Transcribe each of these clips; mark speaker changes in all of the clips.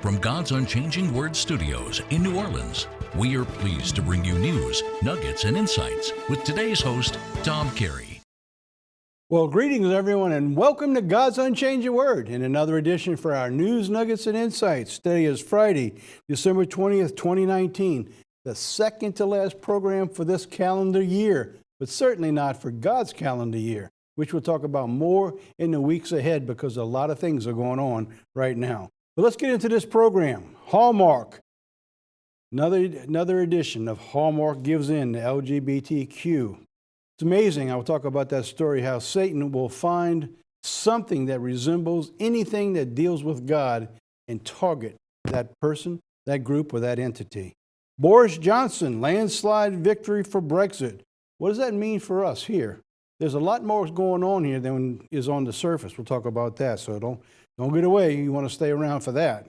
Speaker 1: from God's Unchanging Word Studios in New Orleans, we are pleased to bring you news, nuggets, and insights with today's host, Tom Carey.
Speaker 2: Well, greetings, everyone, and welcome to God's Unchanging Word in another edition for our news, nuggets, and insights. Today is Friday, December 20th, 2019, the second to last program for this calendar year, but certainly not for God's calendar year, which we'll talk about more in the weeks ahead because a lot of things are going on right now. But let's get into this program. Hallmark. Another edition of Hallmark gives in to LGBTQ. It's amazing. I'll talk about that story, how Satan will find something that resembles anything that deals with God and target that person, that group, or that entity. Boris Johnson, landslide victory for Brexit. What does that mean for us here? There's a lot more going on here than is on the surface. We'll talk about that, so don't get away. You want to stay around for that.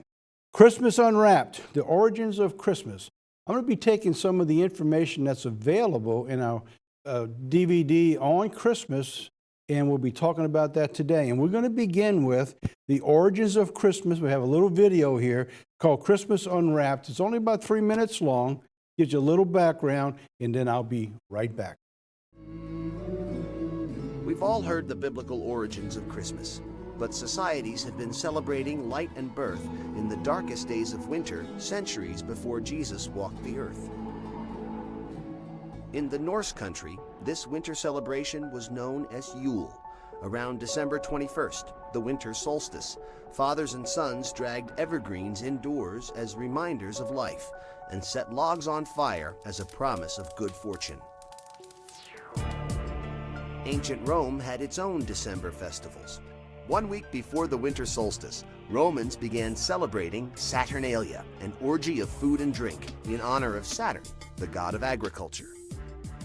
Speaker 2: Christmas Unwrapped, the origins of Christmas. I'm going to be taking some of the information that's available in our DVD on Christmas, and we'll be talking about that today. And we're going to begin with the origins of Christmas. We have a little video here called Christmas Unwrapped. It's only about 3 minutes long, gives you a little background, and then I'll be right back.
Speaker 3: We've all heard the biblical origins of Christmas, but societies have been celebrating light and birth in the darkest days of winter centuries before Jesus walked the earth. In the Norse country, this winter celebration was known as Yule. Around December 21st, the winter solstice, fathers and sons dragged evergreens indoors as reminders of life and set logs on fire as a promise of good fortune. Ancient Rome had its own December festivals. 1 week before the winter solstice, Romans began celebrating Saturnalia, an orgy of food and drink in honor of Saturn, the god of agriculture.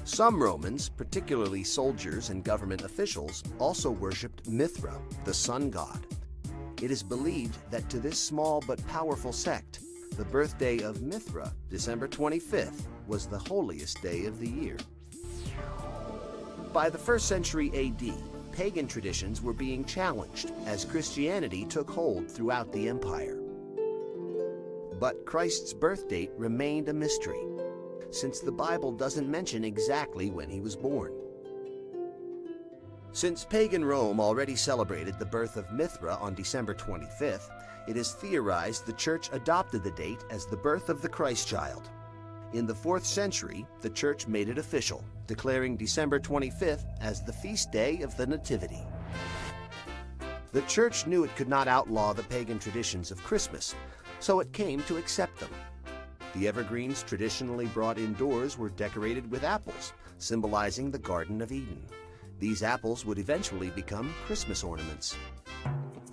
Speaker 3: Some Romans, particularly soldiers and government officials, also worshipped Mithra, the sun god. It is believed that to this small but powerful sect, the birthday of Mithra, December 25th, was the holiest day of the year. By the 1st century AD, pagan traditions were being challenged as Christianity took hold throughout the empire. But Christ's birth date remained a mystery, since the Bible doesn't mention exactly when he was born. Since pagan Rome already celebrated the birth of Mithra on December 25th, it is theorized the Church adopted the date as the birth of the Christ child. In the 4th century, the Church made it official, declaring December 25th as the feast day of the Nativity. The Church knew it could not outlaw the pagan traditions of Christmas, so it came to accept them. The evergreens traditionally brought indoors were decorated with apples, symbolizing the Garden of Eden. These apples would eventually become Christmas ornaments.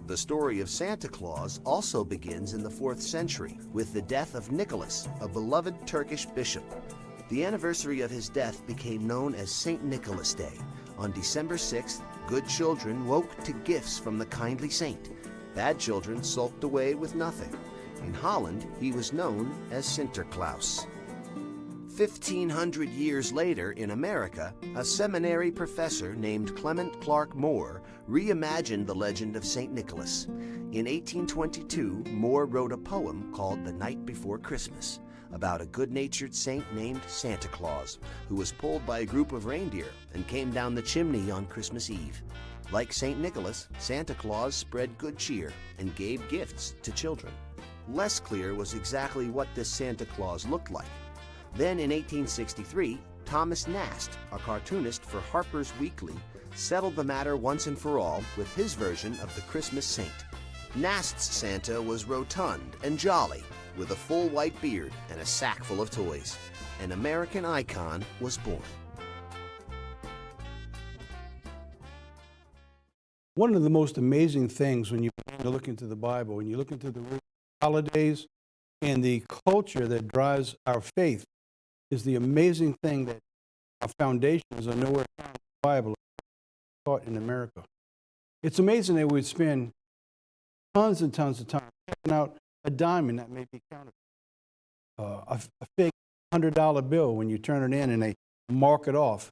Speaker 3: The story of Santa Claus also begins in the 4th century with the death of Nicholas, a beloved Turkish bishop. The anniversary of his death became known as St. Nicholas Day. On December 6th, good children woke to gifts from the kindly saint. Bad children sulked away with nothing. In Holland, he was known as Sinterklaas. 1,500 years later in America, a seminary professor named Clement Clark Moore reimagined the legend of St. Nicholas. In 1822, Moore wrote a poem called The Night Before Christmas about a good-natured saint named Santa Claus, who was pulled by a group of reindeer and came down the chimney on Christmas Eve. Like St. Nicholas, Santa Claus spread good cheer and gave gifts to children. Less clear was exactly what this Santa Claus looked like. Then in 1863, Thomas Nast, a cartoonist for Harper's Weekly, settled the matter once and for all with his version of the Christmas saint. Nast's Santa was rotund and jolly, with a full white beard and a sack full of toys. An American icon was born.
Speaker 2: One of the most amazing things when you look into the Bible, when you look into the holidays and the culture that drives our faith, is the amazing thing that our foundations are nowhere found in the Bible taught in America. It's amazing that we'd spend tons and tons of time checking out a diamond that may be counterfeit, a fake $100 bill when you turn it in and they mark it off.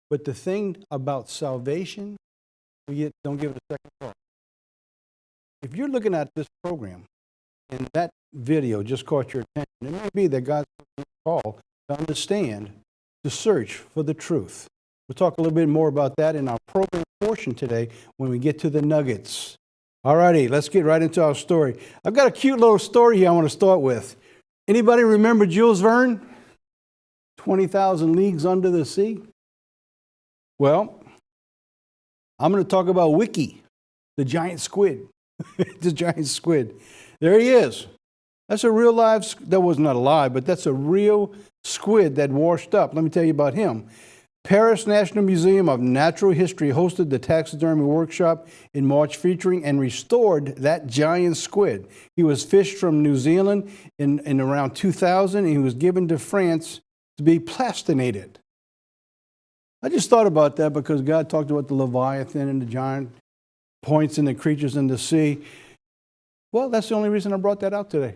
Speaker 2: But the thing about salvation, we don't give it a second thought. If you're looking at this program, in that video just caught your attention. It may be that God's call to understand, to search for the truth. We'll talk a little bit more about that in our program portion today when we get to the nuggets. All righty, let's get right into our story. I've got a cute little story here I want to start with. Anybody remember Jules Verne? 20,000 Leagues Under the Sea? Well, I'm going to talk about Wiki, the giant squid. The giant squid. There he is. That's a real live, that was not alive, but that's a real squid that washed up. Let me tell you about him. Paris National Museum of Natural History hosted the taxidermy workshop in March featuring and restored that giant squid. He was fished from New Zealand in around 2000 and he was given to France to be plastinated. I just thought about that because God talked about the Leviathan and the giant points and the creatures in the sea. Well, that's the only reason I brought that out today.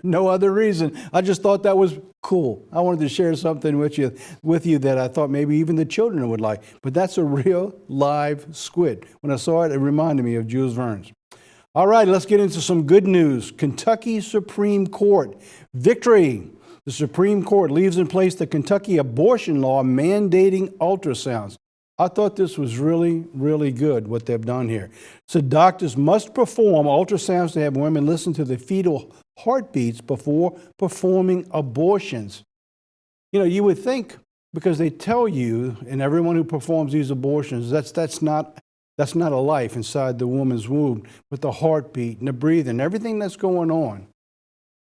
Speaker 2: No other reason. I just thought that was cool. I wanted to share something with you that I thought maybe even the children would like. But that's a real live squid. When I saw it, it reminded me of Jules Verne's. All right, let's get into some good news. Kentucky Supreme Court victory. The Supreme Court leaves in place the Kentucky abortion law mandating ultrasounds. I thought this was really, really good, what they've done here. So doctors must perform ultrasounds to have women listen to the fetal heartbeats before performing abortions. You know, you would think, because they tell you, and everyone who performs these abortions, that's not a life inside the woman's womb with the heartbeat and the breathing, everything that's going on.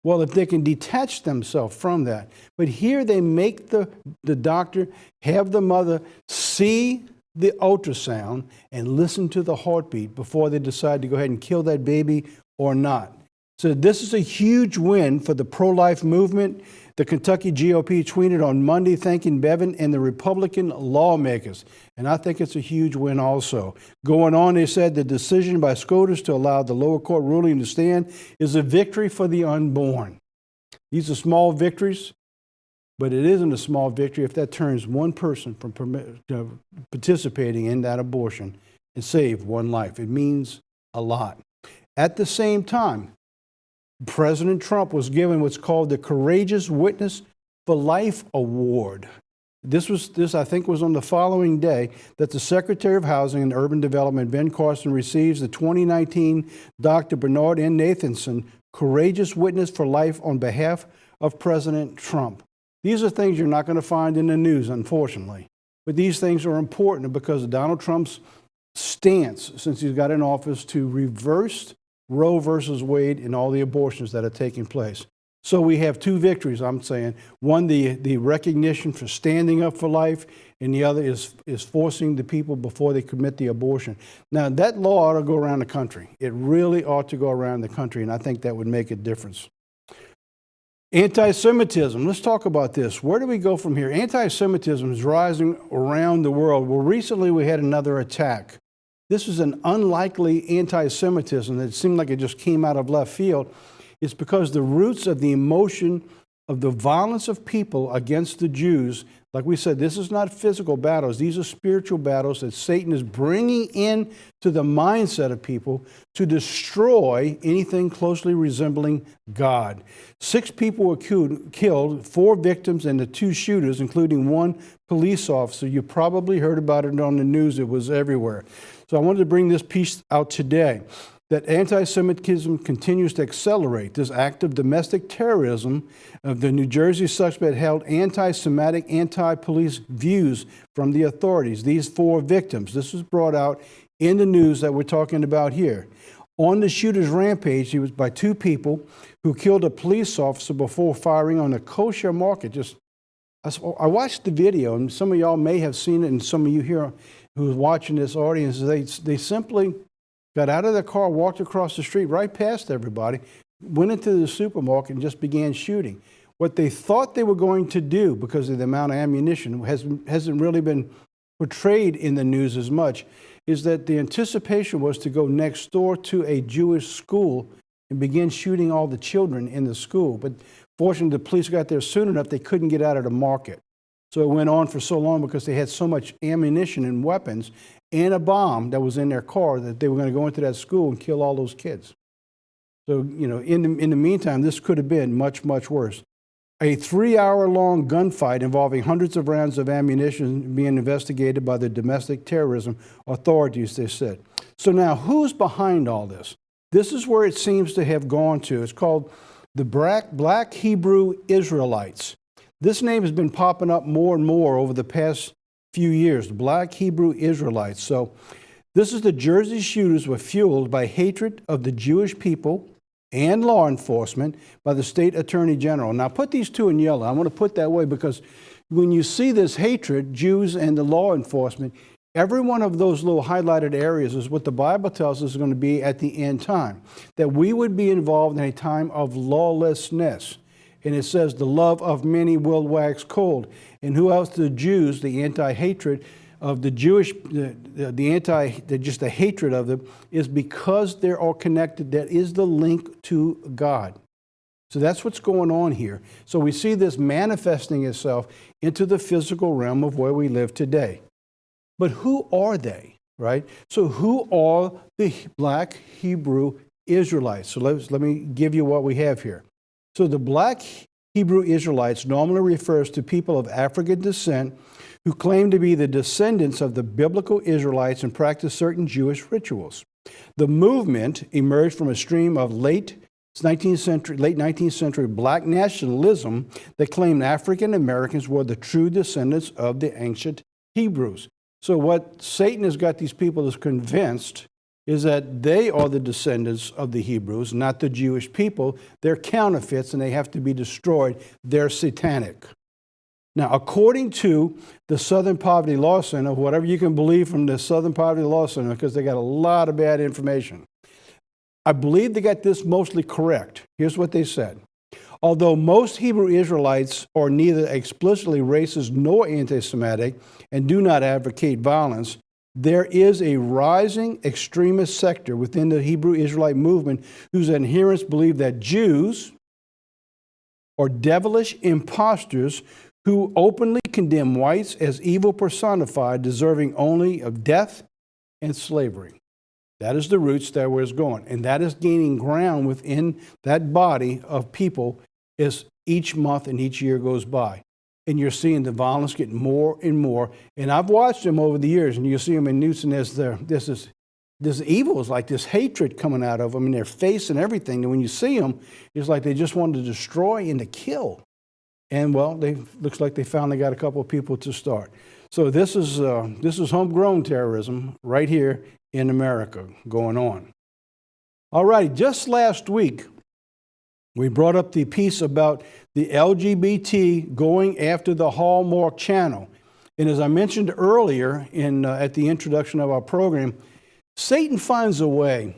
Speaker 2: Well, if they can detach themselves from that. But here they make the doctor have the mother see the ultrasound and listen to the heartbeat before they decide to go ahead and kill that baby or not. So this is a huge win for the pro-life movement. The Kentucky GOP tweeted on Monday thanking Bevin and the Republican lawmakers. And I think it's a huge win also. Going on, they said the decision by SCOTUS to allow the lower court ruling to stand is a victory for the unborn. These are small victories, but it isn't a small victory if that turns one person from participating in that abortion and save one life. It means a lot. At the same time, President Trump was given what's called the Courageous Witness for Life Award. This I think was on the following day that the Secretary of Housing and Urban Development, Ben Carson, receives the 2019 Dr. Bernard N. Nathanson Courageous Witness for Life on behalf of President Trump. These are things you're not going to find in the news, unfortunately. But these things are important because of Donald Trump's stance since he's got in office to reverse Roe versus Wade and all the abortions that are taking place. So we have two victories, I'm saying. One, the recognition for standing up for life, and the other is forcing the people before they commit the abortion. Now, that law ought to go around the country. It really ought to go around the country, and I think that would make a difference. Anti-Semitism. Let's talk about this. Where do we go from here? Anti-Semitism is rising around the world. Well, recently we had another attack. This is an unlikely anti-Semitism that seemed like it just came out of left field. It's because the roots of the emotion of the violence of people against the Jews, like we said, this is not physical battles. These are spiritual battles that Satan is bringing in to the mindset of people to destroy anything closely resembling God. 6 people were killed, 4 victims, and the 2 shooters, including 1 police officer. You probably heard about it on the news. It was everywhere. So I wanted to bring this piece out today, that anti-Semitism continues to accelerate. This act of domestic terrorism of the New Jersey suspect held anti-Semitic, anti-police views from the authorities. These 4 victims, this was brought out in the news that we're talking about here. On the shooter's rampage, he was by 2 people who killed a police officer before firing on a kosher market. I watched the video, and some of y'all may have seen it, and some of you here who's watching this audience, they simply got out of their car, walked across the street right past everybody, went into the supermarket and just began shooting. What they thought they were going to do, because of the amount of ammunition, hasn't really been portrayed in the news as much, is that the anticipation was to go next door to a Jewish school and begin shooting all the children in the school. But fortunately, the police got there soon enough, they couldn't get out of the market. So it went on for so long because they had so much ammunition and weapons and a bomb that was in their car that they were going to go into that school and kill all those kids. So, in the meantime, this could have been much, much worse. A 3-hour-long gunfight involving hundreds of rounds of ammunition being investigated by the domestic terrorism authorities, they said. So now, who's behind all this? This is where it seems to have gone to. It's called the Black Hebrew Israelites. This name has been popping up more and more over the past few years, the Black Hebrew Israelites. So this is the Jersey shooters were fueled by hatred of the Jewish people and law enforcement by the state attorney general. Now put these two in yellow. I want to put that way because when you see this hatred, Jews and the law enforcement, every one of those little highlighted areas is what the Bible tells us is going to be at the end time, that we would be involved in a time of lawlessness. And it says the love of many will wax cold. And who else? The Jews, the anti-hatred of the Jewish, just the hatred of them is because they're all connected. That is the link to God. So that's what's going on here. So we see this manifesting itself into the physical realm of where we live today. But who are they, right? So who are the Black Hebrew Israelites? So let me give you what we have here. So the Black Hebrew Israelites normally refers to people of African descent who claim to be the descendants of the biblical Israelites and practice certain Jewish rituals. The movement emerged from a stream of late 19th century black nationalism that claimed African Americans were the true descendants of the ancient Hebrews. So what Satan has got these people is convinced is that they are the descendants of the Hebrews, not the Jewish people. They're counterfeits and they have to be destroyed. They're satanic. Now, according to the Southern Poverty Law Center, whatever you can believe from the Southern Poverty Law Center, because they got a lot of bad information, I believe they got this mostly correct. Here's what they said. Although most Hebrew Israelites are neither explicitly racist nor anti-Semitic and do not advocate violence, there is a rising extremist sector within the Hebrew Israelite movement whose adherents believe that Jews are devilish impostors who openly condemn whites as evil personified, deserving only of death and slavery. That is the roots that where it's going. And that is gaining ground within that body of people as each month and each year goes by. And you're seeing the violence get more and more. And I've watched them over the years, and you see them in news, and there's this evil is like this hatred coming out of them in their face and everything. And when you see them, it's like they just want to destroy and to kill. And well, looks like they finally got a couple of people to start. So this is homegrown terrorism right here in America going on. All right, just last week, we brought up the piece about the LGBT going after the Hallmark channel. And as I mentioned earlier at the introduction of our program, Satan finds a way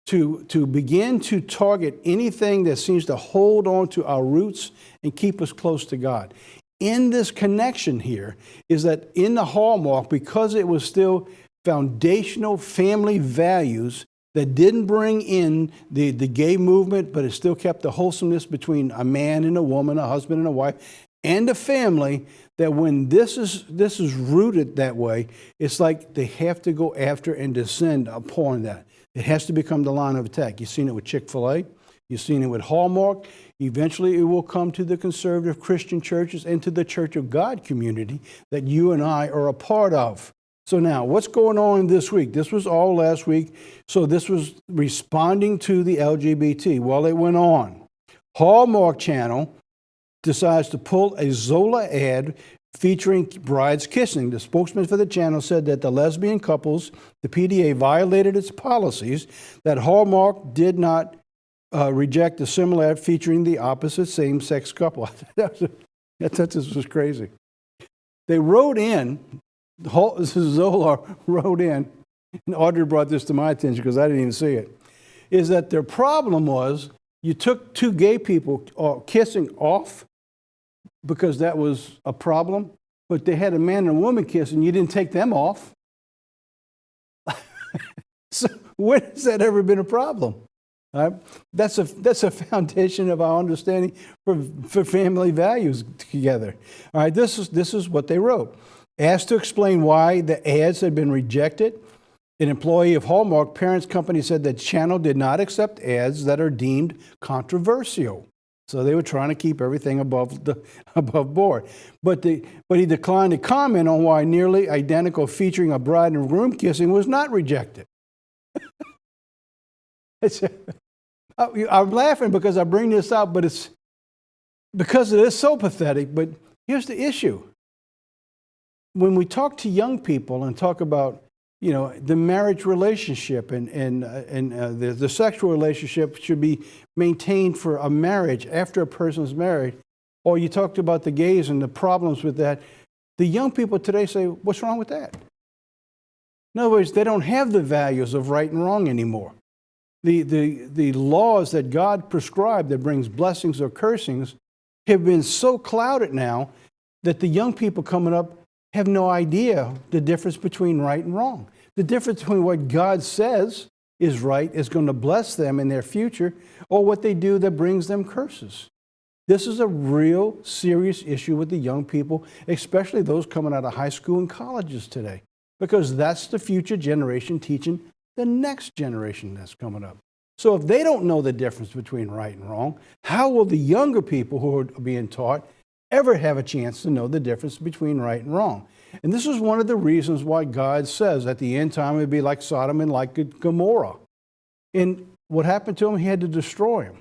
Speaker 2: to begin to target anything that seems to hold on to our roots and keep us close to God. In this connection here is that in the Hallmark, because it was still foundational family values that didn't bring in the gay movement, but it still kept the wholesomeness between a man and a woman, a husband and a wife, and a family, that when this is rooted that way, it's like they have to go after and descend upon that. It has to become the line of attack. You've seen it with Chick-fil-A. You've seen it with Hallmark. Eventually, it will come to the conservative Christian churches and to the Church of God community that you and I are a part of. So now, what's going on this week? This was all last week. So this was responding to the LGBT. Well, it went on. Hallmark Channel decides to pull a Zola ad featuring brides kissing. The spokesman for the channel said that the lesbian couples, the PDA, violated its policies, that Hallmark did not reject a similar ad featuring the opposite same-sex couple. I thought this was crazy. They wrote in, Zola wrote in, and Audrey brought this to my attention because I didn't even see it, is that their problem was you took two gay people kissing off because that was a problem, but they had a man and a woman kiss and you didn't take them off. So when has that ever been a problem? That's a foundation of our understanding for family values together. All right, this is what they wrote. Asked to explain why the ads had been rejected, An employee of Hallmark Parents Company said the channel did not accept ads that are deemed controversial. So they were trying to keep everything above board. But he declined to comment on why nearly identical featuring a bride and groom kissing was not rejected. I'm laughing because I bring this up, but it's because it is so pathetic. But here's the issue. When we talk to young people and talk about, the marriage relationship and the sexual relationship should be maintained for a marriage after a person's married, or you talked about the gays and the problems with that, the young people today say, what's wrong with that? In other words, they don't have the values of right and wrong anymore. The laws that God prescribed that brings blessings or cursings have been so clouded now that the young people coming up have no idea the difference between right and wrong. The difference between what God says is right, is going to bless them in their future, or what they do that brings them curses. This is a real serious issue with the young people, especially those coming out of high school and colleges today, because that's the future generation teaching the next generation that's coming up. So if they don't know the difference between right and wrong, how will the younger people who are being taught ever have a chance to know the difference between right and wrong? And this is one of the reasons why God says at the end time it would be like Sodom and like Gomorrah. And what happened to him? He had to destroy him.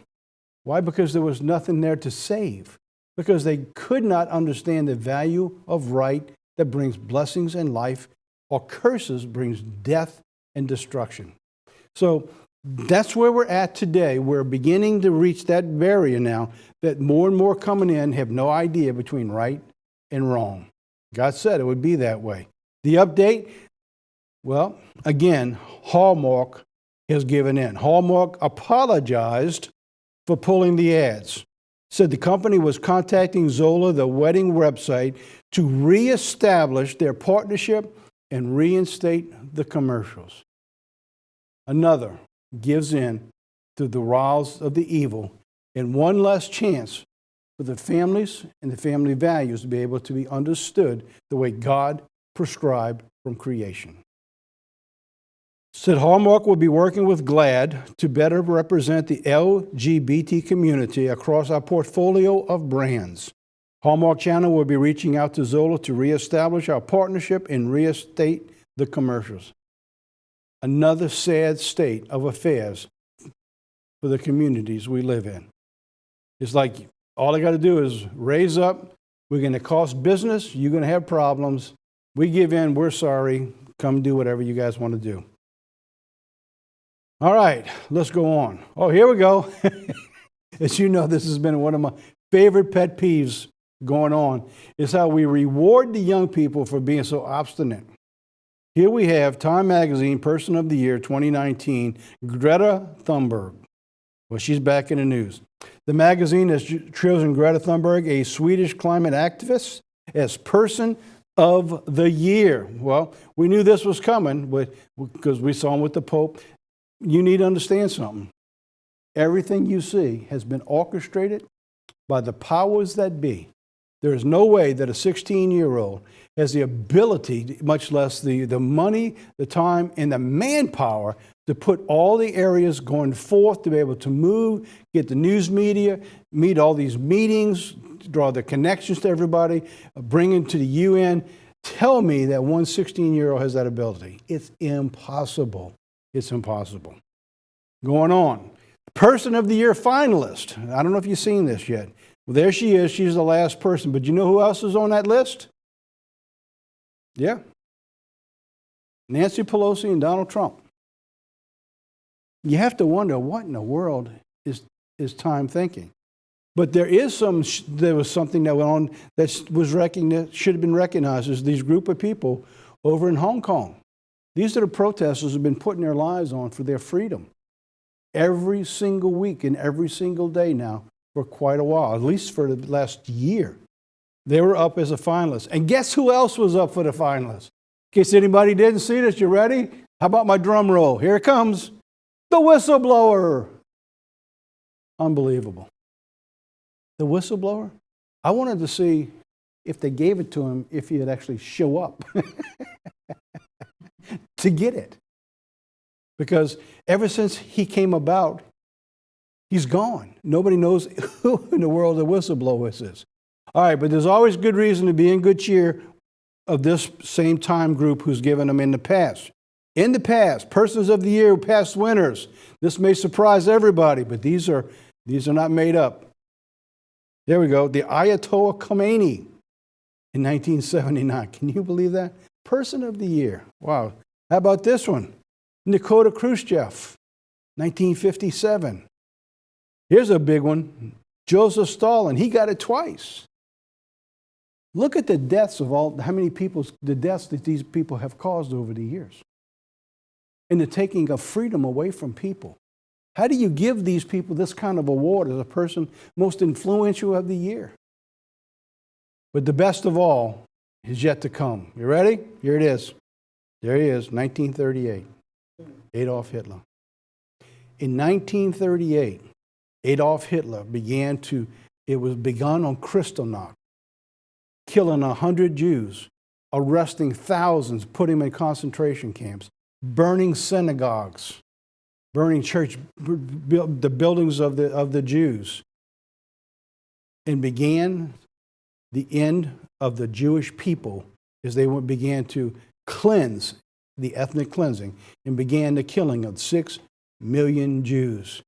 Speaker 2: Why? Because there was nothing there to save. Because they could not understand the value of right that brings blessings and life, or curses brings death and destruction. So that's where we're at today. We're beginning to reach that barrier now that more and more coming in have no idea between right and wrong. God said it would be that way. The update, well, again, Hallmark has given in. Hallmark apologized for pulling the ads. Said the company was contacting Zola, the wedding website, to reestablish their partnership and reinstate the commercials. Another gives in to the wiles of the evil, and one less chance for the families and the family values to be able to be understood the way God prescribed from creation. Said Hallmark will be working with GLAAD to better represent the LGBT community across our portfolio of brands. Hallmark Channel will be reaching out to Zola to reestablish our partnership and reinstate the commercials. Another sad state of affairs for the communities we live in. It's like all I got to do is raise up. We're going to cost business. You're going to have problems. We give in. We're sorry. Come do whatever you guys want to do. All right, let's go on. Oh, here we go. As you know, this has been one of my favorite pet peeves going on, is how we reward the young people for being so obstinate. Here we have Time Magazine Person of the Year 2019, Greta Thunberg. Well, she's back in the news. The magazine has chosen Greta Thunberg, a Swedish climate activist, as Person of the Year. Well, we knew this was coming because we saw him with the Pope. You need to understand something. Everything you see has been orchestrated by the powers that be. There is no way that a 16-year-old has the ability, much less the money, the time, and the manpower to put all the areas going forth to be able to move, get the news media, meet all these meetings, draw the connections to everybody, bring them to the UN. Tell me that one 16-year-old has that ability. It's impossible. It's impossible. Going on. Person of the Year finalist. I don't know if you've seen this yet. Well, there she is. She's the last person. But you know who else is on that list? Yeah. Nancy Pelosi and Donald Trump. You have to wonder, what in the world is Time thinking? But there was something that went on that was should have been recognized as these group of people over in Hong Kong. These are the protesters who have been putting their lives on for their freedom every single week and every single day now for quite a while, at least for the last year. They were up as a finalist. And guess who else was up for the finalists? In case anybody didn't see this, you ready? How about my drum roll? Here it comes. The whistleblower. Unbelievable. The whistleblower? I wanted to see if they gave it to him, if he would actually show up to get it. because ever since he came about, he's gone. Nobody knows who in the world the whistleblower is. All right, but there's always good reason to be in good cheer of this same time group who's given them in the past. In the past, persons of the year, past winners. This may surprise everybody, but these are not made up. There we go. The Ayatollah Khomeini in 1979. Can you believe that? Person of the year. Wow. How about this one? Nikita Khrushchev, 1957. Here's a big one. Joseph Stalin. He got it twice. Look at the deaths of how many people, the deaths that these people have caused over the years. And the taking of freedom away from people. How do you give these people this kind of award as a person most influential of the year? But the best of all is yet to come. You ready? Here it is. There he is, 1938. Adolf Hitler. In 1938, Adolf Hitler begun on Kristallnacht, killing 100 Jews, arresting thousands, putting them in concentration camps, burning synagogues, burning the buildings of the Jews, and began the end of the Jewish people as they began to cleanse, the ethnic cleansing, and began the killing of 6 million Jews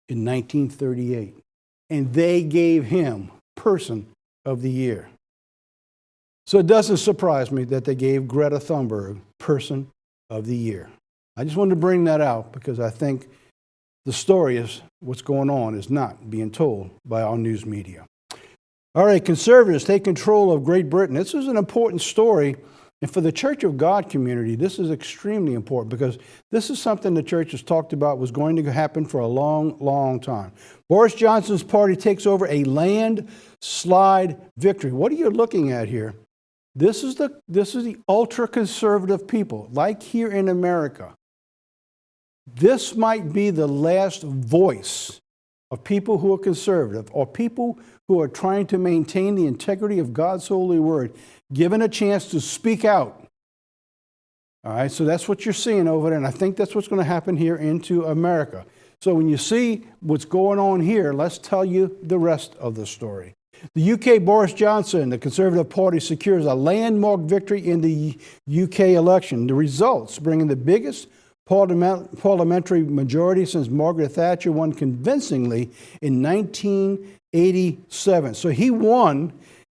Speaker 2: in 1938. And they gave him Person of the Year. So it doesn't surprise me that they gave Greta Thunberg Person of the Year. I just wanted to bring that out because I think the story is what's going on is not being told by our news media. All right, conservatives take control of Great Britain. This is an important story. And for the Church of God community, this is extremely important because this is something the church has talked about was going to happen for a long, long time. Boris Johnson's party takes over a landslide victory. What are you looking at here? This is the ultra-conservative people, like here in America. This might be the last voice of people who are conservative or people who are trying to maintain the integrity of God's holy word, given a chance to speak out. All right, so that's what you're seeing over there, and I think that's what's going to happen here into America. So when you see what's going on here, let's tell you the rest of the story. The UK, Boris Johnson, the Conservative Party, secures a landmark victory in the UK election. The results bringing the biggest parliamentary majority since Margaret Thatcher won convincingly in 1987. So he won.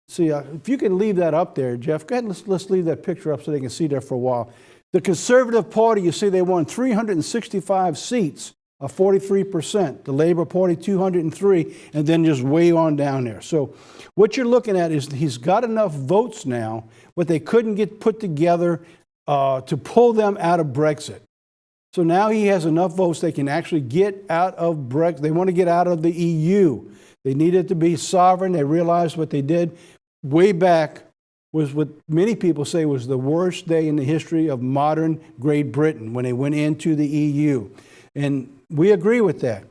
Speaker 2: See, if you can leave that up there, Jeff, go ahead, let's leave that picture up so they can see that for a while. The Conservative Party, you see, they won 365 seats, 43%. The Labour Party, 203, and then just way on down there. So what you're looking at is he's got enough votes now, but they couldn't get put together to pull them out of Brexit. So now he has enough votes they can actually get out of Brexit. They want to get out of the EU. They needed to be sovereign. They realized what they did way back was what many people say was the worst day in the history of modern Great Britain when they went into the EU. And we agree with that.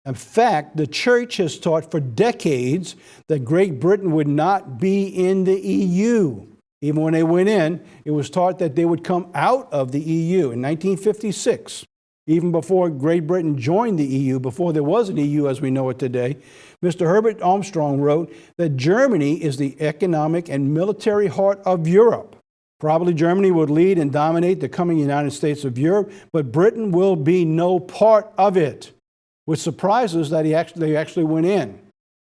Speaker 2: In fact, the church has taught for decades that Great Britain would not be in the EU. Even when they went in, it was taught that they would come out of the EU. In 1956, even before Great Britain joined the EU, before there was an EU as we know it today, Mr. Herbert Armstrong wrote that Germany is the economic and military heart of Europe. Probably Germany would lead and dominate the coming United States of Europe, but Britain will be no part of it. Which surprises that they actually went in.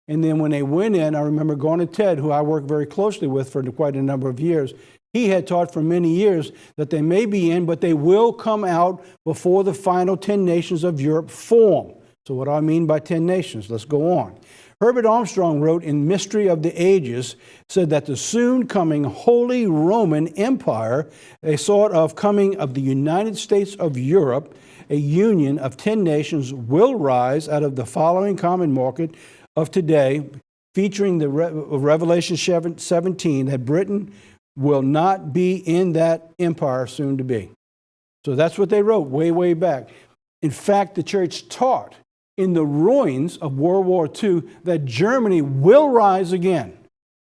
Speaker 2: And then when they went in, I remember going to Ted, who I worked very closely with for quite a number of years. He had taught for many years that they may be in, but they will come out before the final 10 nations of Europe form. So what do I mean by 10 nations? Let's go on. Herbert Armstrong wrote in Mystery of the Ages, said that the soon coming Holy Roman Empire, a sort of coming of the United States of Europe, a union of 10 nations, will rise out of the following common market of today, featuring the Revelation 17, that Britain will not be in that empire soon to be. So that's what they wrote way, way back. In fact, the church taught in the ruins of World War II that Germany will rise again.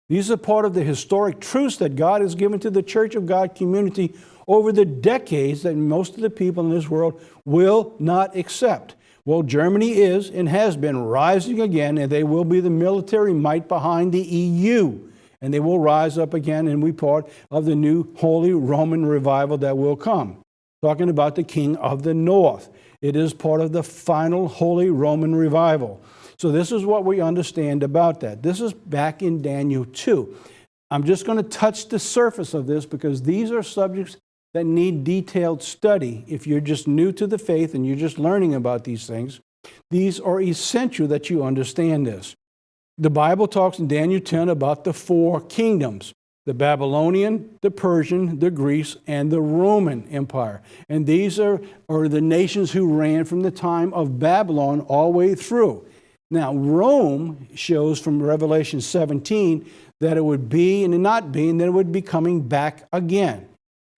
Speaker 2: These are part of the historic truths that God has given to the Church of God community over the decades that most of the people in this world will not accept. Well, Germany is and has been rising again, and they will be the military might behind the EU. And they will rise up again and be part of the new Holy Roman revival that will come. Talking about the King of the North. It is part of the final Holy Roman revival. So this is what we understand about that. This is back in Daniel 2. I'm just going to touch the surface of this because these are subjects that need detailed study. If you're just new to the faith and you're just learning about these things, these are essential that you understand this. The Bible talks in Daniel 10 about the four kingdoms: the Babylonian, the Persian, the Greece, and the Roman Empire. And these are the nations who ran from the time of Babylon all the way through. Now, Rome shows from Revelation 17 that it would be and not be, and then it would be coming back again.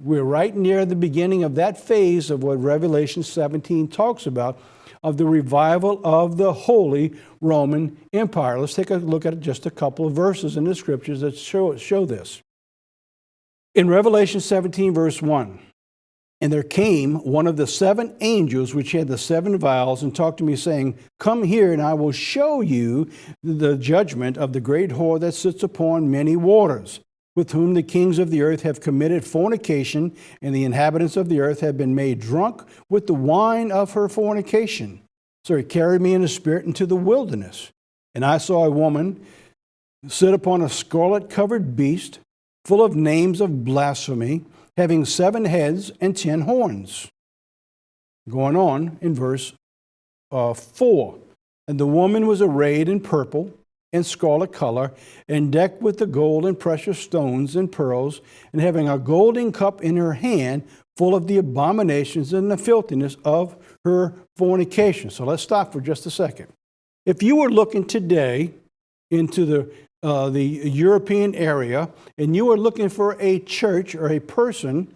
Speaker 2: We're right near the beginning of that phase of what Revelation 17 talks about, of the revival of the Holy Roman Empire. Let's take a look at just a couple of verses in the scriptures that show this. In Revelation 17, verse 1, "And there came one of the seven angels which had the seven vials and talked to me, saying, Come here, and I will show you the judgment of the great whore that sits upon many waters, with whom the kings of the earth have committed fornication, and the inhabitants of the earth have been made drunk with the wine of her fornication. So he carried me in the spirit into the wilderness. And I saw a woman sit upon a scarlet-covered beast, full of names of blasphemy, having 7 heads and 10 horns." Going on in verse 4. "And the woman was arrayed in purple and scarlet color, and decked with the gold and precious stones and pearls, and having a golden cup in her hand, full of the abominations and the filthiness of her fornication." So let's stop for just a second. If you were looking today into the European area, and you were looking for a church or a person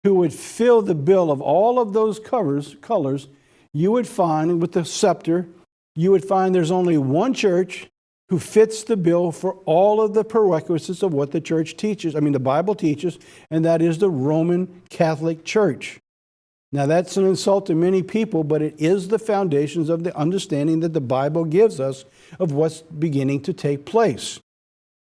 Speaker 2: who would fill the bill of all of those colors, you would find with the scepter, you would find there's only one church who fits the bill for all of the prerequisites of what the church teaches, the Bible teaches, and that is the Roman Catholic Church. Now, that's an insult to many people, but it is the foundations of the understanding that the Bible gives us of what's beginning to take place.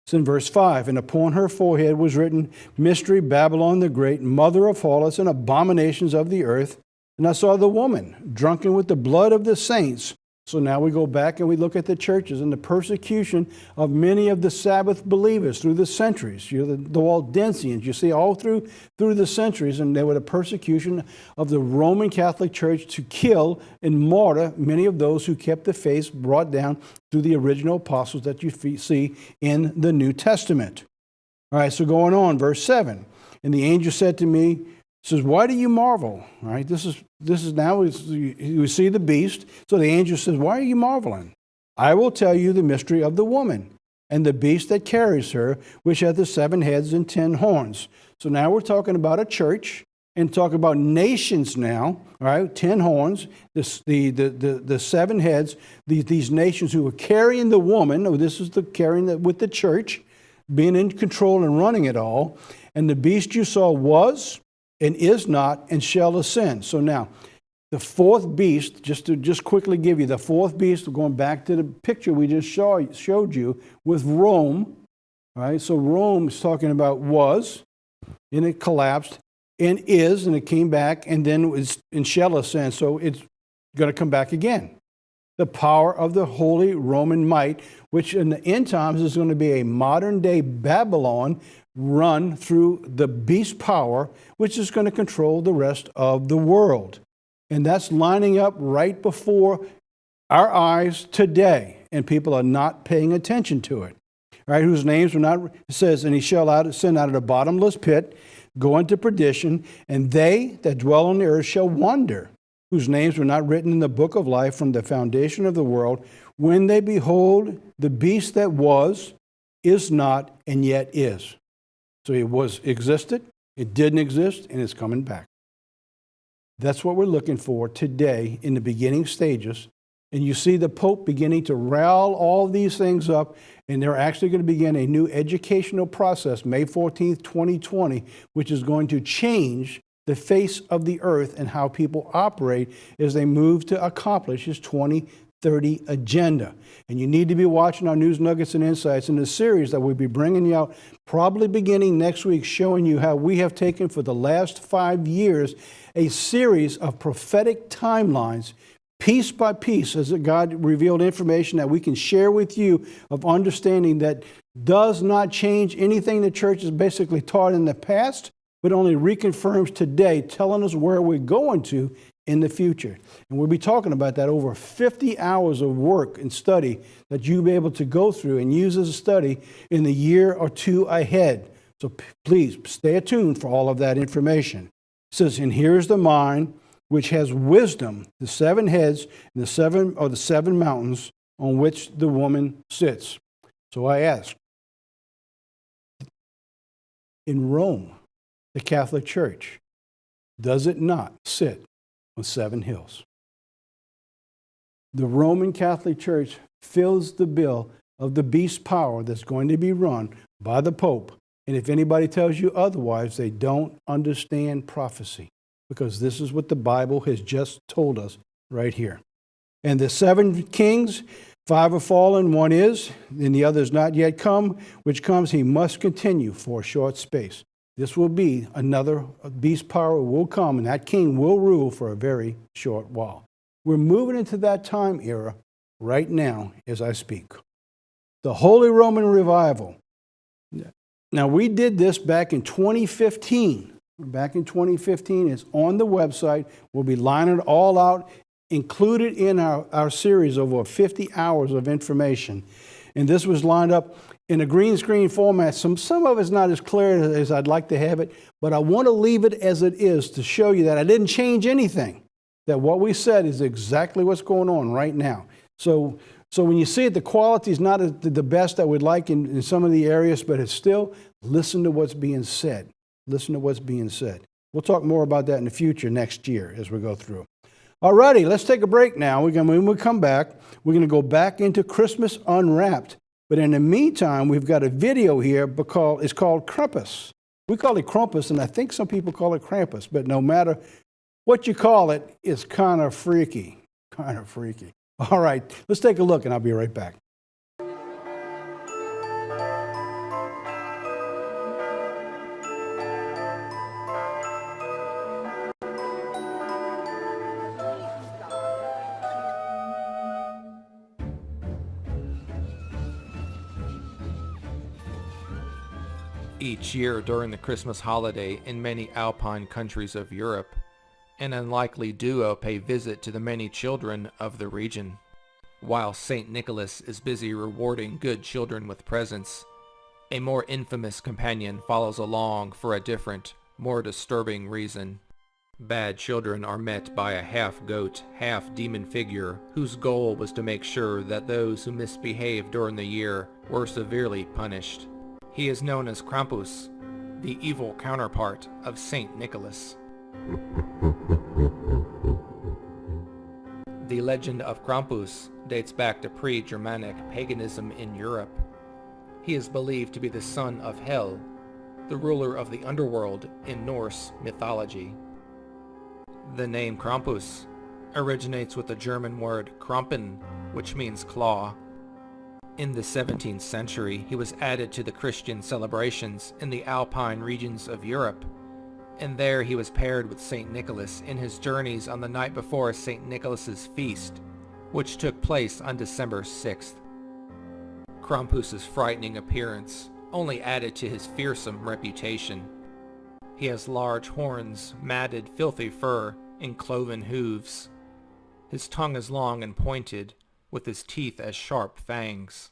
Speaker 2: It's in verse 5, "And upon her forehead was written, Mystery, Babylon the Great, mother of harlots and abominations of the earth. And I saw the woman drunken with the blood of the saints." So now we go back and we look at the churches and the persecution of many of the Sabbath believers through the centuries. The Waldensians, you see all through the centuries, and there were the persecution of the Roman Catholic Church to kill and martyr many of those who kept the faith brought down through the original apostles that you see in the New Testament. All right, so going on, verse 7. "And the angel said to me," says, "Why do you marvel?" All right, this is now you see the beast. So the angel says, "Why are you marveling? I will tell you the mystery of the woman and the beast that carries her, which hath the 7 heads and 10 horns." So now we're talking about a church and talking about nations now. All right, 10 horns, the 7 heads. These nations who are carrying the woman. Oh, this is the carrying with the church, being in control and running it all. "And the beast you saw was, and is not, and shall ascend." So now, the fourth beast, just to quickly give you, the fourth beast, going back to the picture we just showed you with Rome. All right, so Rome is talking about was, and it collapsed, and is, and it came back, and then and shall ascend. So it's going to come back again. The power of the Holy Roman might, which in the end times is going to be a modern-day Babylon, run through the beast power, which is going to control the rest of the world. And that's lining up right before our eyes today, and people are not paying attention to it. All right, whose names were not, it says, "And he shall ascend out of the bottomless pit, go into perdition, and they that dwell on the earth shall wonder, whose names were not written in the book of life from the foundation of the world, when they behold the beast that was, is not, and yet is." So it existed, it didn't exist, and it's coming back. That's what we're looking for today in the beginning stages. And you see the Pope beginning to rile all these things up, and they're actually going to begin a new educational process, May 14th, 2020, which is going to change the face of the earth and how people operate as they move to accomplish his 2030 agenda. And you need to be watching our News Nuggets and Insights in the series that we'll be bringing you out probably beginning next week, showing you how we have taken for the last 5 years a series of prophetic timelines, piece by piece, as God revealed information that we can share with you of understanding that does not change anything the church has basically taught in the past, but only reconfirms today, telling us where we're going to in the future. And we'll be talking about that over 50 hours of work and study that you'll be able to go through and use as a study in the year or two ahead. So please stay attuned for all of that information. It says, and here is the mind which has wisdom, the 7 heads and the 7 mountains on which the woman sits. So I ask, in Rome, the Catholic Church, does it not sit on 7 hills? The Roman Catholic Church fills the bill of the beast power that's going to be run by the Pope. And if anybody tells you otherwise, they don't understand prophecy, because this is what the Bible has just told us right here. And the 7 kings, 5 are fallen, 1 is, and the other is not yet come, which comes, he must continue for a short space. This will be another beast power will come, and that king will rule for a very short while. We're moving into that time era right now as I speak. The Holy Roman Revival. Now, we did this back in 2015. Back in 2015, it's on the website. We'll be lining it all out, included in our series over 50 hours of information. And this was lined up in a green screen format. Some of it's not as clear as I'd like to have it, but I want to leave it as it is to show you that I didn't change anything, that what we said is exactly what's going on right now. So when you see it, the quality is not the best that we'd like in some of the areas, but it's still, listen to what's being said. Listen to what's being said. We'll talk more about that in the future next year as we go through. All righty, let's take a break now. When we come back, we're going to go back into Christmas Unwrapped. But in the meantime, we've got a video here because it's called Krampus. We call it Krampus, and I think some people call it Krampus. But no matter what you call it, it's kind of freaky. Kind of freaky. All right, let's take a look, and I'll be right back.
Speaker 4: Each year during the Christmas holiday in many alpine countries of Europe, an unlikely duo pay visit to the many children of the region. While St. Nicholas is busy rewarding good children with presents, a more infamous companion follows along for a different, more disturbing reason. Bad children are met by a half-goat, half-demon figure whose goal was to make sure that those who misbehaved during the year were severely punished. He is known as Krampus, the evil counterpart of St. Nicholas. The legend of Krampus dates back to pre-Germanic paganism in Europe. He is believed to be the son of Hel, the ruler of the underworld in Norse mythology. The name Krampus originates with the German word Krampen, which means claw. In the 17th century, he was added to the Christian celebrations in the Alpine regions of Europe, and there he was paired with St. Nicholas in his journeys on the night before St. Nicholas's feast, which took place on December 6th. Krampus's frightening appearance only added to his fearsome reputation. He has large horns, matted, filthy fur, and cloven hooves. His tongue is long and pointed, with his teeth as sharp fangs.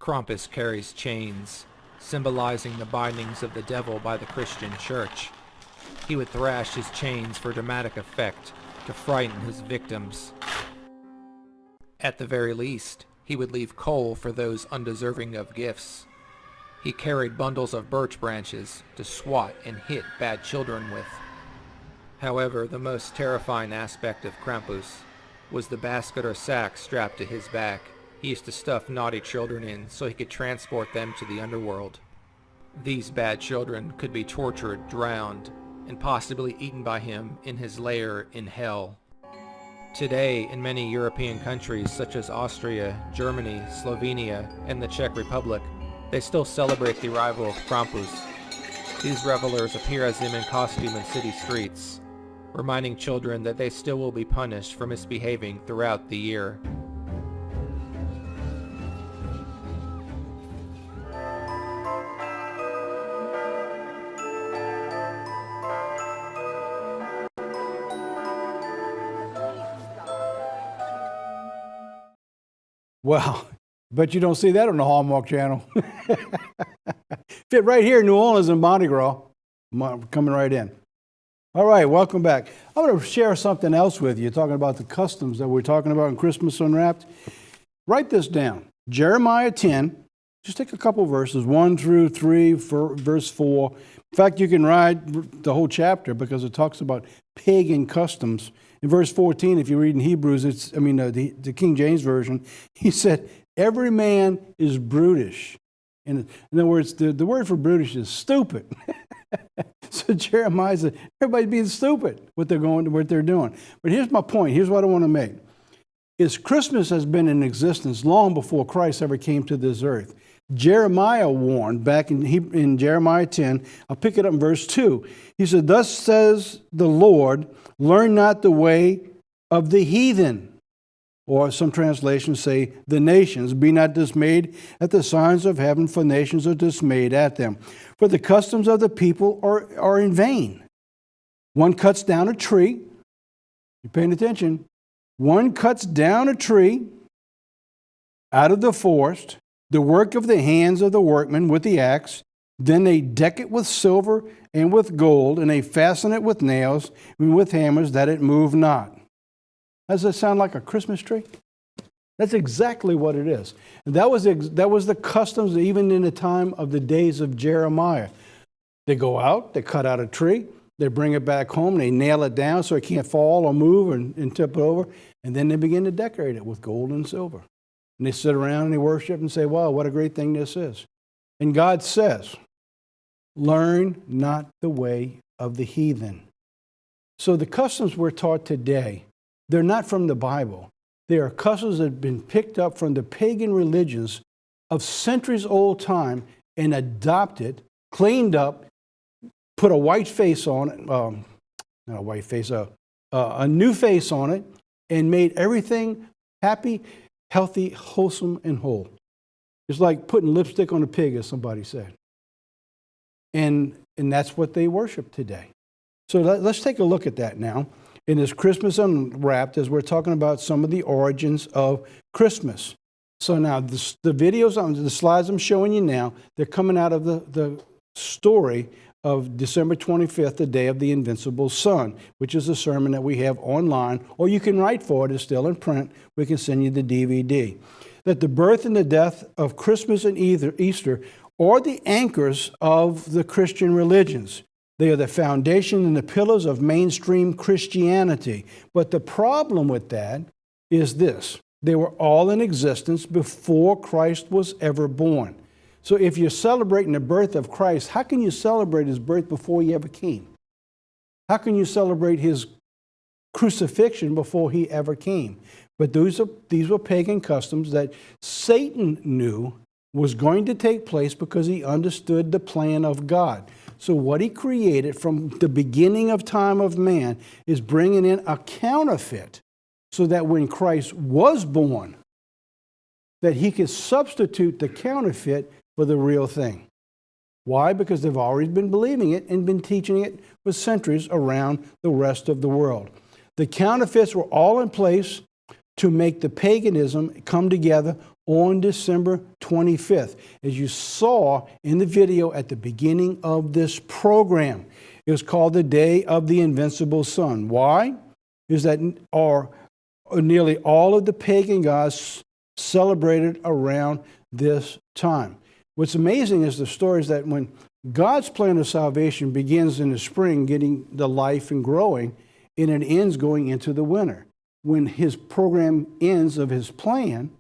Speaker 4: Krampus carries chains, symbolizing the bindings of the devil by the Christian church. He would thrash his chains for dramatic effect to frighten his victims. At the very least, he would leave coal for those undeserving of gifts. He carried bundles of birch branches to swat and hit bad children with. However, the most terrifying aspect of Krampus was the basket or sack strapped to his back. He used to stuff naughty children in so he could transport them to the underworld. These bad children could be tortured, drowned, and possibly eaten by him in his lair in hell. Today, in many European countries such as Austria, Germany, Slovenia, and the Czech Republic, they still celebrate the arrival of Krampus. These revelers appear as him in costume in city streets, reminding children that they still will be punished for misbehaving throughout the year.
Speaker 2: Well, but you don't see that on the Hallmark Channel. Fit right here in New Orleans and Mardi Gras. Coming right in. All right, welcome back. I'm going to share something else with you, talking about the customs that we're talking about in Christmas Unwrapped. Write this down. Jeremiah 10, just take a couple verses, 1 through 3, verse 4. In fact, you can read the whole chapter because it talks about pagan customs. In verse 14, if you read in Hebrews, the King James Version, he said, every man is brutish. In other words, the word for brutish is stupid. So Jeremiah said, everybody's being stupid, what they're doing. But here's my point. Here's what I want to make. Is Christmas has been in existence long before Christ ever came to this earth. Jeremiah warned back in Jeremiah 10, I'll pick it up in verse 2. He said, thus says the Lord, learn not the way of the heathen. Or some translations say, the nations, be not dismayed at the signs of heaven, for nations are dismayed at them. For the customs of the people are in vain. One cuts down a tree. You're paying attention. One cuts down a tree out of the forest, the work of the hands of the workman with the axe. Then they deck it with silver and with gold, and they fasten it with nails and with hammers, that it move not. Does that sound like a Christmas tree? That's exactly what it is. And that was the customs even in the time of the days of Jeremiah. They go out, they cut out a tree, they bring it back home, they nail it down so it can't fall or move and tip it over, and then they begin to decorate it with gold and silver. And they sit around and they worship and say, wow, what a great thing this is. And God says, learn not the way of the heathen. So the customs we're taught today, they're not from the Bible. They are customs that have been picked up from the pagan religions of centuries old time and adopted, cleaned up, put a white face on it, not a white face, a new face on it, and made everything happy, healthy, wholesome, and whole. It's like putting lipstick on a pig, as somebody said. And that's what they worship today. So let's take a look at that now in this Christmas Unwrapped, as we're talking about some of the origins of Christmas. So now the videos, the slides I'm showing you now, they're coming out of the story of December 25th, the day of the Invincible Sun, which is a sermon that we have online, or you can write for it. It's still in print. We can send you the DVD. That the birth and the death of Christmas and Easter are the anchors of the Christian religions. They are the foundation and the pillars of mainstream Christianity. But the problem with that is this. They were all in existence before Christ was ever born. So if you're celebrating the birth of Christ, how can you celebrate his birth before he ever came? How can you celebrate his crucifixion before he ever came? But these were pagan customs that Satan knew was going to take place because he understood the plan of God. So what he created from the beginning of time of man is bringing in a counterfeit so that when Christ was born, that he could substitute the counterfeit for the real thing. Why? Because they've always been believing it and been teaching it for centuries around the rest of the world. The counterfeits were all in place to make the paganism come together on December 25th, as you saw in the video at the beginning of this program. It was called the Day of the Invincible Sun. Why? Is that nearly all of the pagan gods celebrated around this time. What's amazing is the story is that when God's plan of salvation begins in the spring, getting the life and growing, and it ends going into the winter. When his program ends of his plan,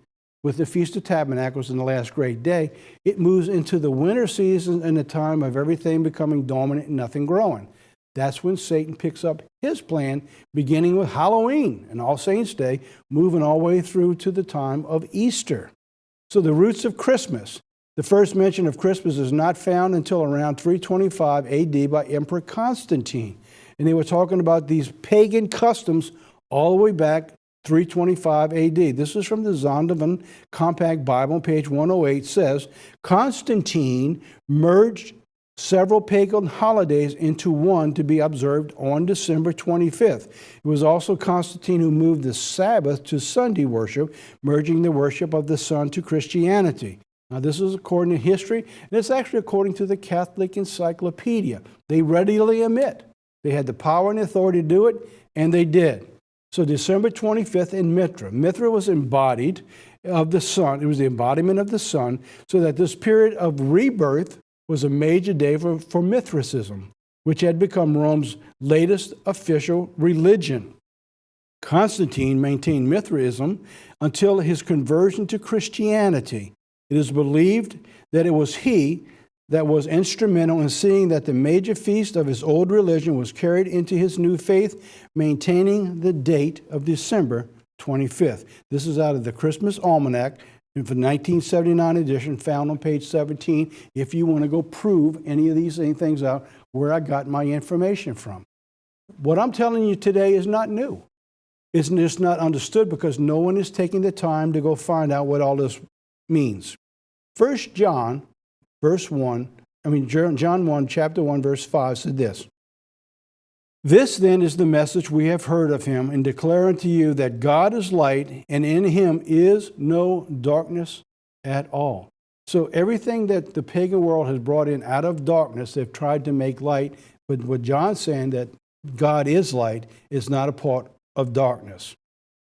Speaker 2: with the Feast of Tabernacles and the last great day, it moves into the winter season and the time of everything becoming dormant and nothing growing. That's when Satan picks up his plan, beginning with Halloween and All Saints' Day, moving all the way through to the time of Easter. So the roots of Christmas. The first mention of Christmas is not found until around 325 AD by Emperor Constantine. And they were talking about these pagan customs all the way back 325 AD. This is from the Zondervan Compact Bible, page 108, says, Constantine merged several pagan holidays into one to be observed on December 25th. It was also Constantine who moved the Sabbath to Sunday worship, merging the worship of the sun to Christianity. Now, this is according to history, and it's actually according to the Catholic Encyclopedia. They readily admit they had the power and the authority to do it, and they did. So December 25th in Mithra. Mithra was embodied of the sun. It was the embodiment of the sun, so that this period of rebirth was a major day for Mithraism, which had become Rome's latest official religion. Constantine maintained Mithraism until his conversion to Christianity. It is believed that it was he that was instrumental in seeing that the major feast of his old religion was carried into his new faith, maintaining the date of December 25th. This is out of the Christmas Almanac, in the 1979 edition, found on page 17, if you want to go prove any of these things out, where I got my information from. What I'm telling you today is not new. It's just not understood because no one is taking the time to go find out what all this means. 1 John, John 1, chapter 1, verse 5 said this. This then is the message we have heard of him and declare unto you that God is light and in him is no darkness at all. So everything that the pagan world has brought in out of darkness, they've tried to make light. But what John's saying, that God is light, is not a part of darkness.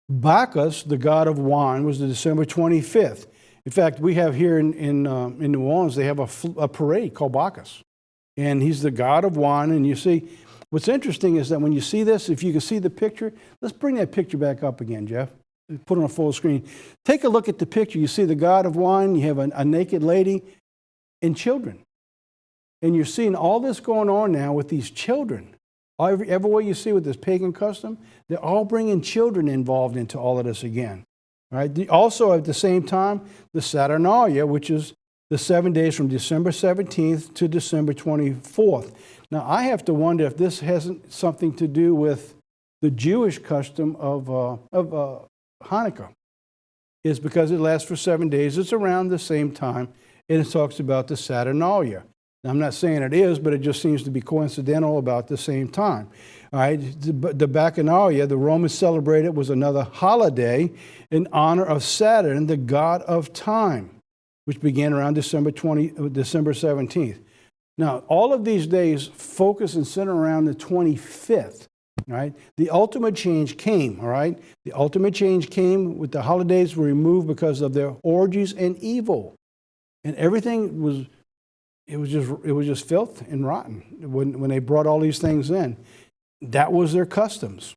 Speaker 2: Bacchus, the god of wine, was the December 25th. In fact, we have here in New Orleans, they have a parade called Bacchus. And he's the god of wine. And you see, what's interesting is that when you see this, if you can see the picture, let's bring that picture back up again, Jeff. Put it on full screen. Take a look at the picture. You see the god of wine, you have a naked lady and children. And you're seeing all this going on now with these children. Everywhere you see with this pagan custom, they're all bringing children involved into all of this again. Right? Also, at the same time, the Saturnalia, which is the 7 days from December 17th to December 24th. Now, I have to wonder if this hasn't something to do with the Jewish custom of Hanukkah. It's because it lasts for 7 days. It's around the same time, and it talks about the Saturnalia. Now, I'm not saying it is, but it just seems to be coincidental about the same time. All right, the Bacchanalia, the Romans celebrated, was another holiday in honor of Saturn, the god of time, which began around December 17th. Now, all of these days focus and center around the 25th. Right? The ultimate change came, all right? The ultimate change came with the holidays were removed because of their orgies and evil. And everything was just filth and rotten when they brought all these things in. That was their customs.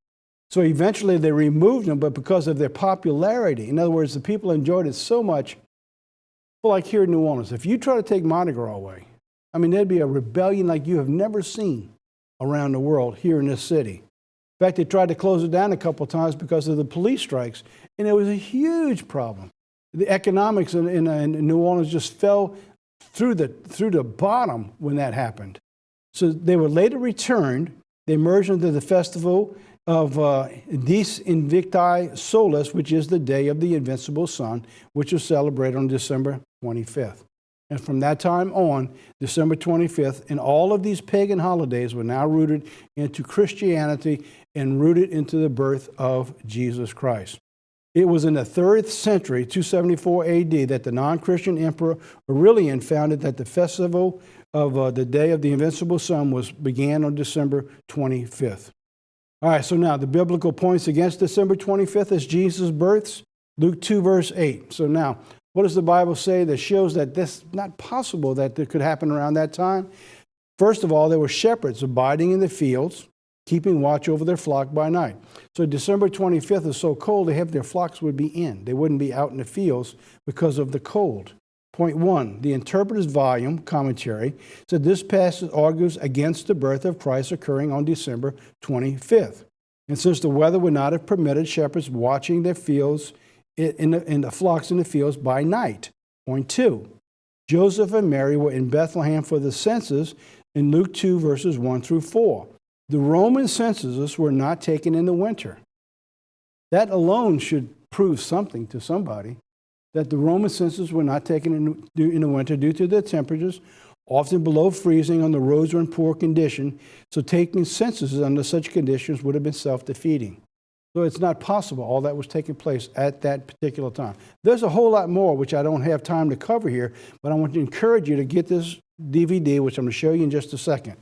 Speaker 2: So eventually they removed them, but because of their popularity, in other words, the people enjoyed it so much, like here in New Orleans, if you try to take Mardi Gras away, I mean, there'd be a rebellion like you have never seen around the world here in this city. In fact, they tried to close it down a couple of times because of the police strikes, and it was a huge problem. The economics in New Orleans just fell through the bottom when that happened. So they were later returned. They merged into the festival of Dies Invicti Solis, which is the day of the Invincible Sun, which was celebrated on December 25th. And from that time on, December 25th, and all of these pagan holidays were now rooted into Christianity and rooted into the birth of Jesus Christ. It was in the 3rd century, 274 AD, that the non-Christian emperor Aurelian founded that the festival of the Day of the Invincible Sun began on December 25th. All right, so now the biblical points against December 25th as Jesus' births, Luke 2, verse 8. So now, what does the Bible say that shows that this is not possible that it could happen around that time? First of all, there were shepherds abiding in the fields, keeping watch over their flock by night. So December 25th is so cold, their flocks would be in. They wouldn't be out in the fields because of the cold. Point 1, the Interpreter's Volume commentary said this passage argues against the birth of Christ occurring on December 25th. And since the weather would not have permitted shepherds watching their fields in the flocks in the fields by night. Point 2, Joseph and Mary were in Bethlehem for the census in Luke 2, verses 1 through 4. The Roman censuses were not taken in the winter. That alone should prove something to somebody, that the Roman censuses were not taken in the winter due to the temperatures, often below freezing, on the roads were in poor condition, so taking censuses under such conditions would have been self-defeating. So it's not possible all that was taking place at that particular time. There's a whole lot more which I don't have time to cover here, but I want to encourage you to get this DVD, which I'm going to show you in just a second.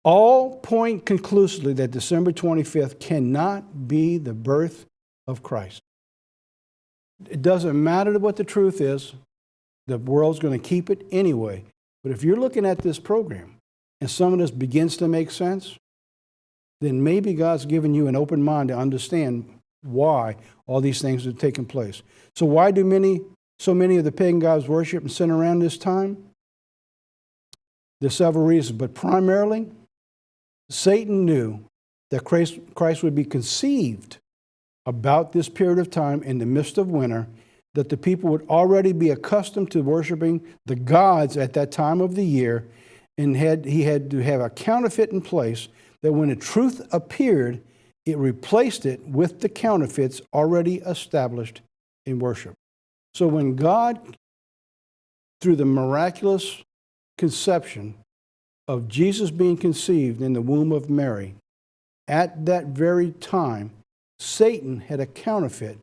Speaker 2: All point conclusively that December 25th cannot be the birth of Christ. It doesn't matter what the truth is. The world's going to keep it anyway. But if you're looking at this program and some of this begins to make sense, then maybe God's given you an open mind to understand why all these things are taking place. So why do so many of the pagan gods worship and sin around this time? There's several reasons, but primarily, Satan knew that Christ would be conceived about this period of time in the midst of winter, that the people would already be accustomed to worshiping the gods at that time of the year, and he had to have a counterfeit in place that when the truth appeared, it replaced it with the counterfeits already established in worship. So when God, through the miraculous conception of Jesus being conceived in the womb of Mary, at that very time, Satan had a counterfeit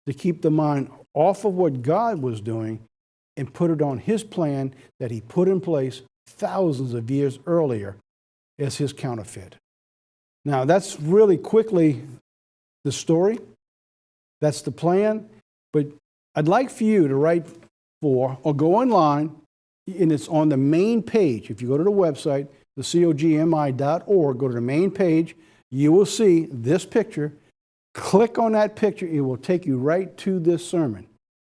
Speaker 2: to keep the mind off of what God was doing and put it on his plan that he put in place thousands of years earlier as his counterfeit. Now, that's really quickly the story. That's the plan. But I'd like for you to write for, or go online, and it's on the main page. If you go to the website, thecogmi.org, go to the main page, you will see this picture. Click on that picture. It will take you right to this sermon.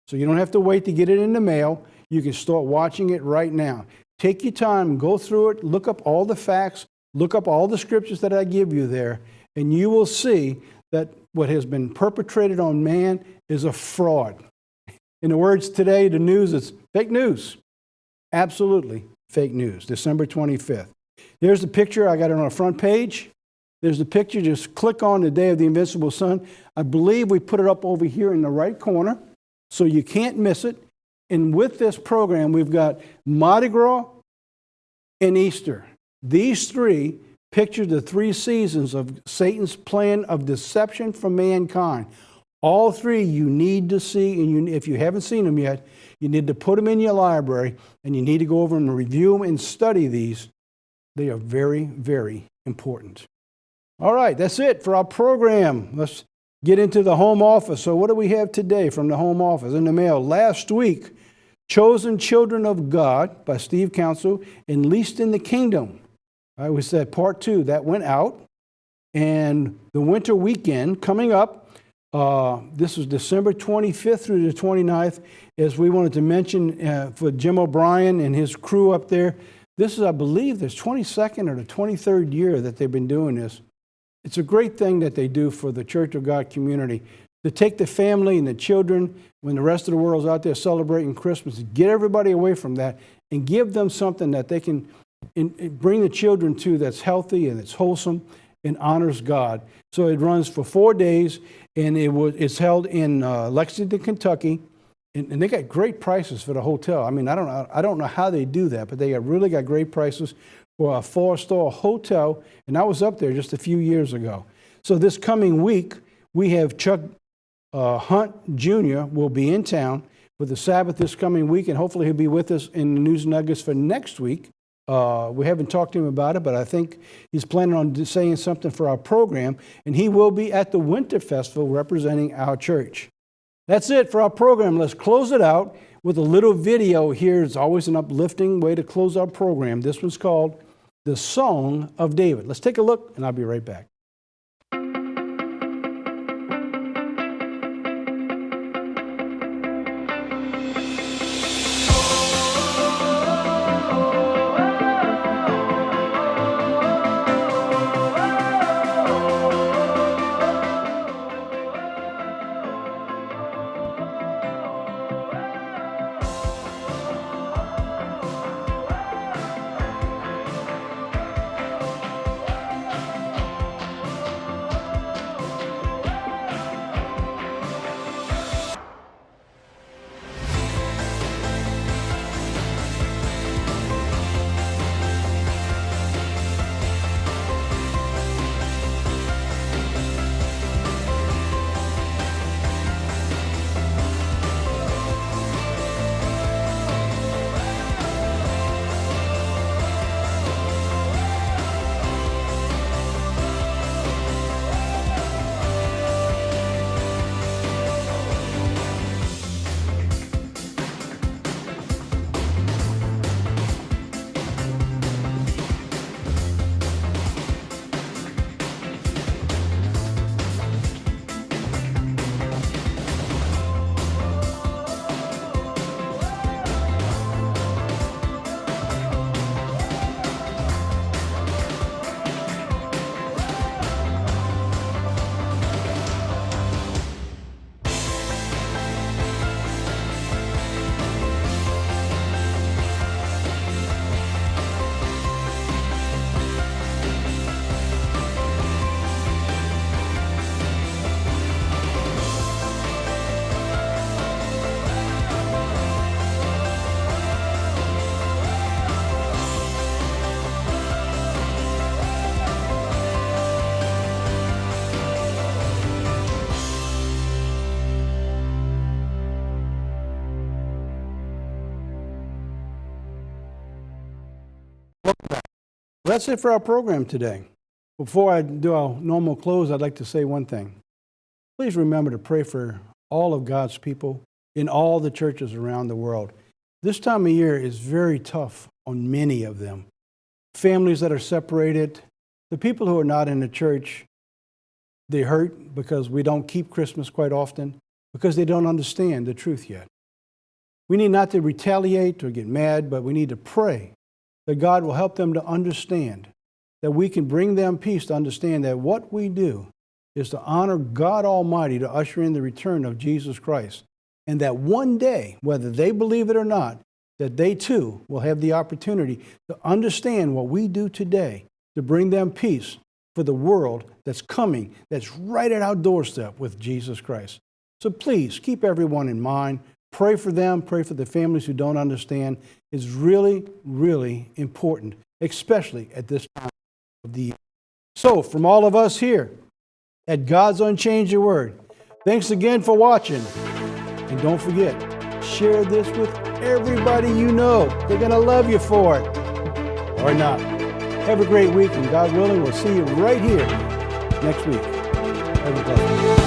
Speaker 2: So you don't have to wait to get it in the mail. You can start watching it right now. Take your time, go through it, look up all the facts, look up all the scriptures that I give you there, and you will see that what has been perpetrated on man is a fraud. In the words today, the news is fake news. Absolutely fake news. December 25th. There's the picture. I got it on the front page. There's the picture. Just click on the day of the Invincible Sun. I believe we put it up over here in the right corner, so you can't miss it. And with this program, we've got Mardi Gras and Easter. These three picture the three seasons of Satan's plan of deception for mankind. All three you need to see, and if you haven't seen them yet, you need to put them in your library, and you need to go over and review them and study these. They are very, very important. All right, that's it for our program. Let's get into the home office. So what do we have today from the home office in the mail? Last week, Chosen Children of God by Steve Council and Least in the Kingdom. We said part 2, that went out. And the winter weekend coming up, this is December 25th through the 29th, as we wanted to mention for Jim O'Brien and his crew up there. This is, I believe, the 22nd or the 23rd year that they've been doing this. It's a great thing that they do for the Church of God community, to take the family and the children when the rest of the world's out there celebrating Christmas, get everybody away from that and give them something that they can bring the children to that's healthy and it's wholesome and honors God. So it runs for 4 days, and it's held in Lexington, Kentucky, and they got great prices for the hotel. I mean, I don't know how they do that, but they really got great prices for a 4-star hotel, and I was up there just a few years ago. So this coming week, we have Chuck Hunt Jr. will be in town for the Sabbath this coming week, and hopefully he'll be with us in the News Nuggets for next week. We haven't talked to him about it, but I think he's planning on saying something for our program, and he will be at the Winter Festival representing our church. That's it for our program. Let's close it out with a little video here. It's always an uplifting way to close our program. This one's called The Song of David. Let's take a look, and I'll be right back. That's it for our program today. Before I do our normal close, I'd like to say one thing. Please remember to pray for all of God's people in all the churches around the world. This time of year is very tough on many of them. Families that are separated, the people who are not in the church, they hurt because we don't keep Christmas quite often, because they don't understand the truth yet. We need not to retaliate or get mad, but we need to pray that God will help them to understand, that we can bring them peace to understand that what we do is to honor God Almighty, to usher in the return of Jesus Christ. And that one day, whether they believe it or not, that they too will have the opportunity to understand what we do today to bring them peace for the world that's coming, that's right at our doorstep with Jesus Christ. So please keep everyone in mind. Pray for them. Pray for the families who don't understand. It's really, really important, especially at this time of the year. So from all of us here at God's Unchanging Word, thanks again for watching. And don't forget, share this with everybody you know. They're going to love you for it. Or not. Have a great week, and God willing, we'll see you right here next week. Have a blessed week.